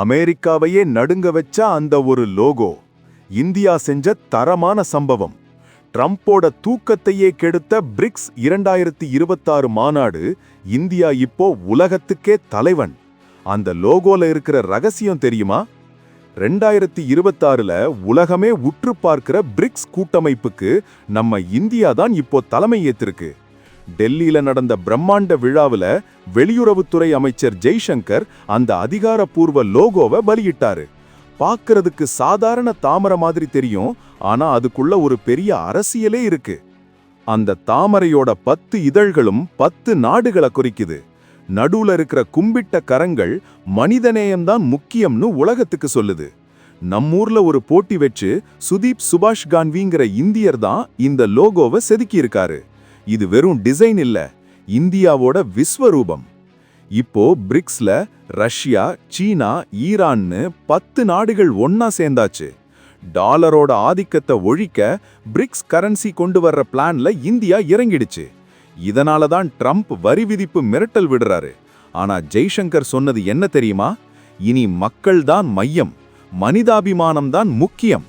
அமெரிக்காவையே நடுங்க வச்ச அந்த ஒரு லோகோ இந்தியா செஞ்ச தரமான சம்பவம். ட்ரம்போட தூக்கத்தையே கெடுத்த பிரிக்ஸ் 2026 மாநாடு. இந்தியா இப்போ உலகத்துக்கே தலைவன். அந்த லோகோல இருக்கிற ரகசியம் தெரியுமா? 2026ல உலகமே உற்று பார்க்கிற பிரிக்ஸ் கூட்டமைப்புக்கு நம்ம இந்தியா தான் இப்போ தலைமை ஏத்திருக்கு. டெல்லியில நடந்த பிரம்மாண்ட விழாவுல வெளியுறவுத்துறை அமைச்சர் ஜெய்சங்கர் அந்த அதிகாரப்பூர்வ லோகோவை பலியிட்டாரு. பார்க்கிறதுக்கு சாதாரண தாமரை மாதிரி தெரியும், ஆனா அதுக்குள்ள ஒரு பெரிய அரசியலே இருக்கு. அந்த தாமரையோட 10 இதழ்களும் 10 நாடுகளை குறிக்குது. நடுவுல இருக்கிற கும்பிட்ட கரங்கள் மனிதநேயம்தான் முக்கியம்னு உலகத்துக்கு சொல்லுது. நம்மூர்ல ஒரு போட்டி வச்சு சுதீப் சுபாஷ் கான்விங்கிற இந்தியர் தான் இந்த லோகோவை செதுக்கி இருக்காரு. இது வெறும் டிசைன் இல்ல, இந்தியாவோட விஸ்வரூபம். இப்போ பிரிக்ஸ்ல ரஷ்யா, சீனா, ஈரான்னு 10 நாடுகள் ஒன்னா சேர்ந்தாச்சு. டாலரோட ஆதிக்கத்தை ஒழிக்க பிரிக்ஸ் கரன்சி கொண்டு வர்ற பிளான்ல இந்தியா இறங்கிடுச்சு. இதனால தான் ட்ரம்ப் வரி விதிப்பு மிரட்டல் விடுறாரு. ஆனா ஜெய்சங்கர் சொன்னது என்ன தெரியுமா? இனி மக்கள் தான் மையம், மனிதாபிமானம் தான் முக்கியம்.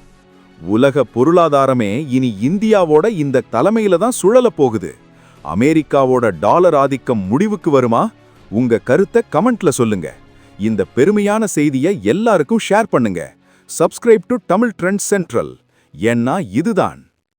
உலக பொருளாதாரமே இனி இந்தியாவோட இந்த தலைமையில தான் சுழல போகுது. அமெரிக்காவோட டாலர் ஆதிக்கம் முடிவுக்கு வருமா? உங்க கருத்தை கமெண்ட்ல சொல்லுங்க. இந்த பெருமையான செய்தியை எல்லாருக்கும் ஷேர் பண்ணுங்க. Subscribe to Tamil trend central. ஏன்னா இதுதான்